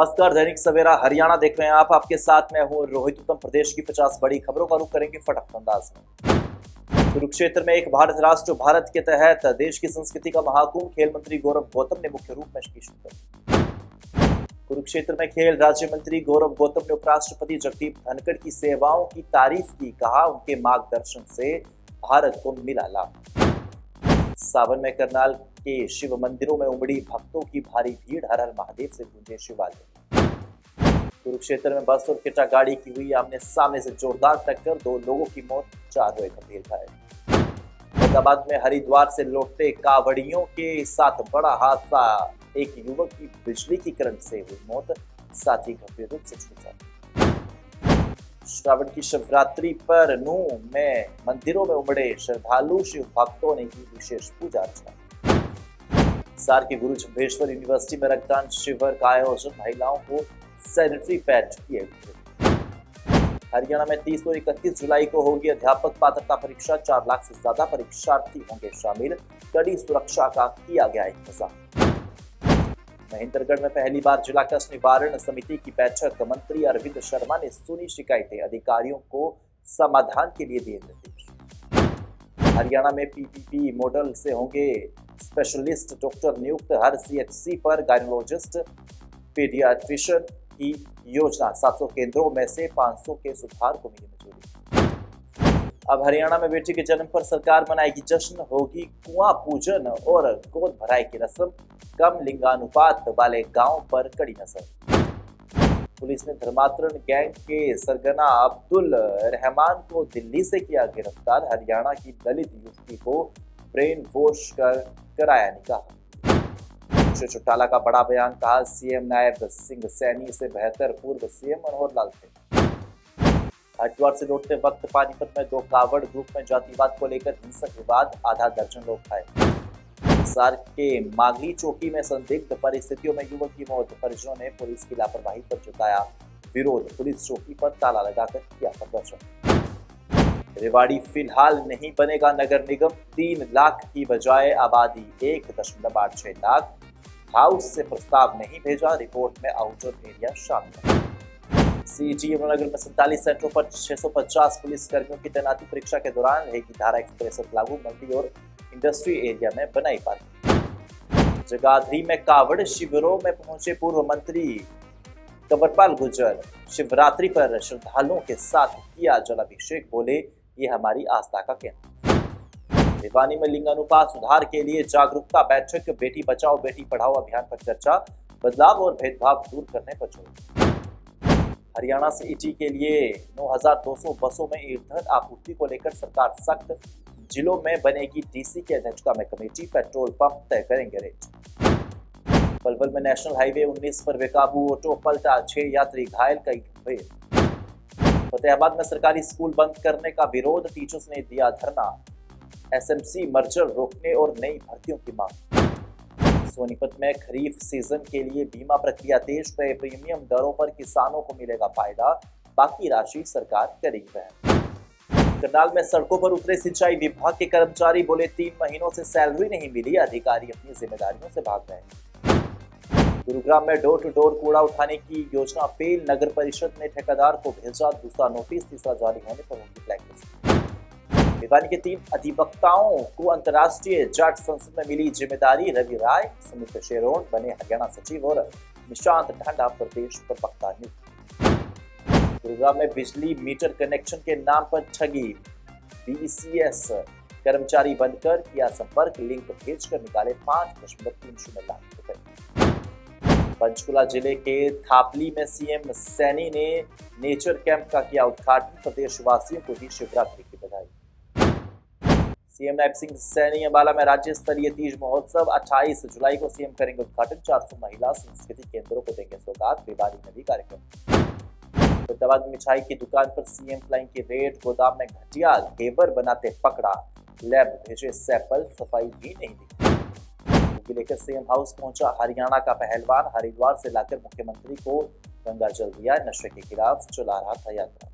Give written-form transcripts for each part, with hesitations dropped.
नमस्कार, दैनिक सवेरा हरियाणा देख रहे हैं आप। आपके साथ मैं हूं रोहित उत्तम। प्रदेश की 50 बड़ी खबरों का रुख करेंगे फटाफट अंदाज में। कुरुक्षेत्र में एक भारत राष्ट्र भारत के तहत देश की संस्कृति का महाकुंभ, खेल मंत्री गौरव गौतम ने मुख्य रूप में की शुरुआत। कुरुक्षेत्र में खेल राज्य मंत्री गौरव गौतम ने उपराष्ट्रपति जगदीप धनखड़ की सेवाओं की तारीफ की। कहा, उनके मार्गदर्शन से भारत को मिला लाभ। सावन में करनाल के शिव मंदिरों में उमड़ी भक्तों की भारी भीड़, हर हर महादेव से गूंजे शिवालय। कुरुक्षेत्र में बस और किटा गाड़ी की हुई आमने सामने से जोरदार टक्कर, 2 लोगों की मौत, 4 हुए गंभीर घायल। फरीदाबाद में हरिद्वार से लौटते कावड़ियों के साथ बड़ा हादसा, एक युवक की बिजली की करंट से हुई मौत, साथ ही गंभीर रूप से झुलसा। श्रावण की शिवरात्रि पर नूंह में मंदिरों में उमड़े श्रद्धालु, शिव भक्तों ने की विशेष पूजा अर्चना। सार के गुरु जम्भेश्वर यूनिवर्सिटी में रक्तदान शिविर का आयोजन, महिलाओं को सैनिटरी पैड किए गए। हरियाणा में 30 और 31 जुलाई को होगी अध्यापक पात्रता परीक्षा, 4 लाख से ज्यादा परीक्षार्थी होंगे शामिल, कड़ी सुरक्षा का किया गया इंतजाम। महेंद्रगढ़ में पहली बार जिला कष्ट निवारण समिति की बैठक, मंत्री अरविंद शर्मा ने सुनी शिकायतें, अधिकारियों को समाधान के लिए दिए निर्देश। हरियाणा में पीपीपी मॉडल से होंगे स्पेशलिस्ट डॉक्टर नियुक्त, हर सीएचसी पर गायनोलॉजिस्ट, पीडियाट्रिशियन की योजना, 700 केंद्रों में से 500 के सुधार को मिली मंजूरी। अब हरियाणा में बेटी के जन्म पर सरकार मनाएगी जश्न, होगी कुआं पूजन और गोद भराई की रस्म, कम लिंगानुपात वाले गांव पर कड़ी नजर। पुलिस ने धर्मांतरण गैंग के सरगना अब्दुल रहमान को दिल्ली से किया गिरफ्तार, हरियाणा की दलित युवती को ब्रेन वॉश कर कराया निकाह। श्री चौटाला का बड़ा बयान, कहा सीएम नायब सिंह सैनी से बेहतर पूर्व सीएम मनोहर लाल थे। हरिद्वार से लौटते वक्त पानीपत में 2 कावड़ ग्रुप में जातिवाद को लेकर हिंसक विवाद, आधा दर्जन लोग घायल। हिसार के मागली चौकी में संदिग्ध परिस्थितियों में युवक की मौत, परिजनों ने पुलिस की लापरवाही पर जताया विरोध, पुलिस चौकी पर ताला लगाकर किया प्रदर्शन। रेवाड़ी फिलहाल नहीं बनेगा नगर निगम, 3 लाख की बजाय आबादी 1.86 लाख, हाउस से प्रस्ताव नहीं भेजा, रिपोर्ट में आउटर एरिया शामिल है। सीईटी यमुनानगर में 47 सेंटरों पर 650 पुलिस कर्मियों की तैनाती, परीक्षा के दौरान रहेगी धारा 163 लागू, मंडी और इंडस्ट्री एरिया में बनाई पार्किंग। जगाधरी में कावड़ शिविरों में पहुंचे पूर्व मंत्री कंवरपाल गुर्जर, शिवरात्रि पर श्रद्धालुओं के साथ किया जलाभिषेक, बोले ये हमारी आस्था का केंद्र। भिवानी में लिंगानुपात सुधार के लिए जागरूकता बैठक, बेटी बचाओ बेटी पढ़ाओ अभियान पर चर्चा, बदलाव और भेदभाव दूर करने पर जोर। हरियाणा से ईटी के लिए 9200 बसों में ईंधन आपूर्ति को लेकर सरकार सख्त, जिलों में बनेगी डीसी की अध्यक्षता में कमेटी, पेट्रोल पंप तय करेंगे रेट। पलवल में नेशनल हाईवे 19 पर बेकाबू ऑटो पलटा, 6 यात्री घायल, कई गंभीर। फतेहाबाद में सरकारी स्कूल बंद करने का विरोध, टीचर्स ने दिया धरना, एसएमसी मर्जर रोकने और नई भर्तियों की मांग। सोनीपत में खरीफ सीजन के लिए बीमा प्रक्रिया तेज, तय प्रीमियम दरों पर किसानों को मिलेगा फायदा, बाकी राशि सरकार करेगी वहन। करनाल में सड़कों पर उतरे सिंचाई विभाग के कर्मचारी, बोले 3 महीनों से सैलरी नहीं मिली, अधिकारी अपनी जिम्मेदारियों से भाग गए। गुरुग्राम में डोर टू डोर कूड़ा उठाने की योजना फेल, नगर परिषद ने ठेकेदार को भेजा दूसरा नोटिस, तीसरा जारी होने पर होगी ब्लैकलिस्ट। भिवानी के 3 अधिवक्ताओं को अंतर्राष्ट्रीय जाट संसद में मिली जिम्मेदारी, रवि राय, सुमित शेरोन बने हरियाणा सचिव और निशांत ढांडा प्रदेश प्रवक्ता नियुक्त। गुरुग्राम में बिजली मीटर कनेक्शन के नाम पर ठगी, बीसीएस कर्मचारी बनकर किया संपर्क, लिंक भेजकर निकाले 5.30 लाख रुपए। पंचकुला जिले के थापली में सीएम सैनी ने नेचर कैंप का किया उद्घाटन, प्रदेशवासियों को दी शिवरात्रि की बधाई। सीएम नायब सिंह सैनी अम्बाला में राज्य स्तरीय तीज महोत्सव, 28 जुलाई को सीएम करेंगे उद्घाटन, 400 महिला संस्कृति केंद्रों को देंगे सौगात, भिवानी में भी कार्यक्रम। फरीदाबाद में मिठाई की दुकान पर सीएम फ्लाइंग की रेड, गोदाम में घटिया घेवर बनाते पकड़ा, लैब भेजे सैंपल, सफाई भी नहीं दी। लेकर सीएम हाउस पहुंचा हरियाणा का पहलवान, हरिद्वार से लाकर मुख्यमंत्री को गंगा जल दिया, नशे के खिलाफ चला रहा था यात्रा।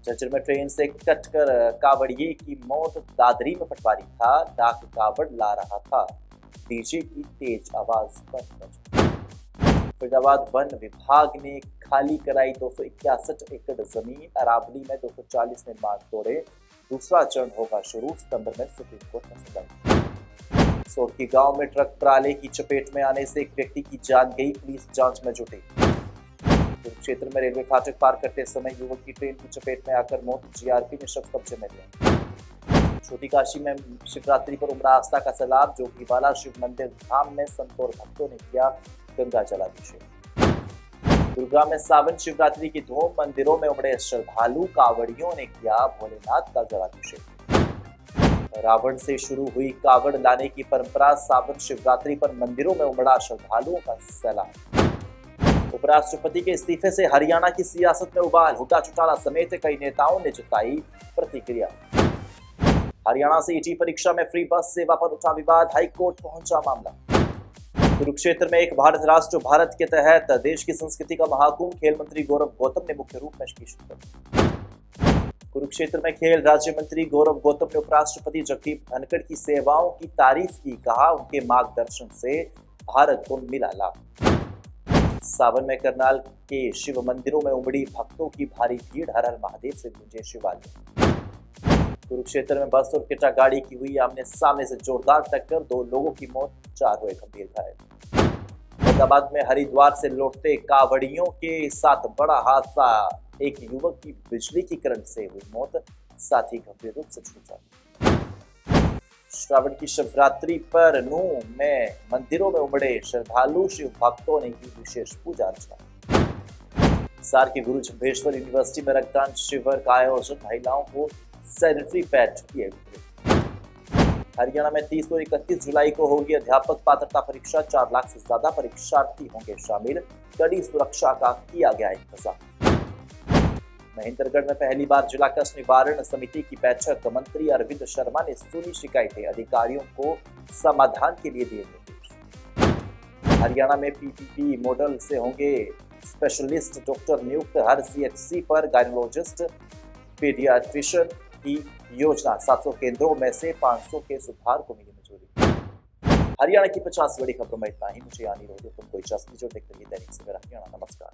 झज्जर में ट्रेन से कटकर कावड़िए की मौत, दादरी में पटवारी था, डाक कावड़ ला रहा था, डीजे की तेज आवाज पर बजा। फरीदाबाद वन विभाग ने खाली कराई 261 एकड़ जमीन। अरावली में 240 निर्माण तोड़े। दूसरा चरण होगा शुरू। सितंबर में सुप्रीम कोर्ट में सुनवाई। सोरकी गांव में ट्रक ट्राले की चपेट में आने से एक व्यक्ति की जान गई। पुलिस जांच में जुटी। कुरुक्षेत्र में रेलवे फाटक पार करते समय युवक की ट्रेन की चपेट में आकर मौत। जीआरपी ने शव कब्जे में लिया। छोटी काशी में शिवरात्रि पर उमड़ा आस्था का सैलाब। जोगीवाला शिव मंदिर धाम में संतों और भक्तों ने किया गंगा जलाभिषेक। गुरुग्राम में सावन शिवरात्रि की धूम। मंदिरों में उमड़े श्रद्धालु। कावड़ियों ने किया भोलेनाथ का जलाभिषेक। रावण से शुरू हुई कावड़ लाने की परंपरा। सावन शिवरात्रि पर मंदिरों में उमड़ा श्रद्धालुओं का सैलाब। उपराष्ट्रपति के इस्तीफे से हरियाणा की सियासत में उबाल। हुड्डा चौटाला समेत कई नेताओं ने जताई प्रतिक्रिया। हरियाणा से ईटी परीक्षा में फ्री बस सेवा पर उठा विवाद। हाईकोर्ट पहुंचा मामला। कुरुक्षेत्र में एक भारत राष्ट्र भारत के तहत देश की संस्कृति का महाकुंभ। खेल मंत्री गौरव गौतम ने मुख्य रूप में की शिरकत। कुरुक्षेत्र में खेल राज्य मंत्री गौरव गौतम ने उपराष्ट्रपति जगदीप धनखड़ की सेवाओं की तारीफ की। कहा उनके मार्गदर्शन से भारत को मिला लाभ। सावन में करनाल के शिव मंदिरों में उमड़ी भक्तों की भारी भीड़। हर हर महादेव से गूंजे शिवालय। कुरुक्षेत्र में बस और किटा गाड़ी की हुई आमने सामने से जोरदार टक्कर। 2 लोगों की मौत, 4 हुए गंभीर घायल। फरीदाबाद में हरिद्वार से लौटते कावड़ियों के साथ बड़ा हादसा। एक युवक की बिजली की करंट से हुई मौत, साथ ही गंभीर रूप से झुलसा। श्रावण की शिवरात्रि पर नूह में मंदिरों में उमड़े श्रद्धालु। शिव भक्तों ने की विशेष पूजा अर्चना। हिसार के गुरु जम्भेश्वर यूनिवर्सिटी में रक्तदान शिविर का आयोजन। महिलाओं को सैनिटरी पैड दिए गए। हरियाणा में 30 और 31 जुलाई को होगी अध्यापक पात्रता परीक्षा। 4 लाख से ज्यादा परीक्षार्थी होंगे शामिल। कड़ी सुरक्षा का किया गया इंतजाम। महेंद्रगढ़ में पहली बार जिला कष्ट निवारण समिति की बैठक। मंत्री अरविंद शर्मा ने सुनी शिकायतें। अधिकारियों को समाधान के लिए दिए निर्देश। हरियाणा में पीपीपी मॉडल से होंगे स्पेशलिस्ट डॉक्टर नियुक्त। हर सीएचसी पर गायनोलॉजिस्ट, पीडियाट्रिशियन की योजना। 700 केंद्रों में से 500 के सुधार को मिली मंजूरी। हरियाणा की 50 बड़ी खबरों में इतना ही। मुझे यानी रहो तुम कोई इजाजत दीजिए। देखते रहिए दैनिक सवेरा हरियाणा। नमस्कार।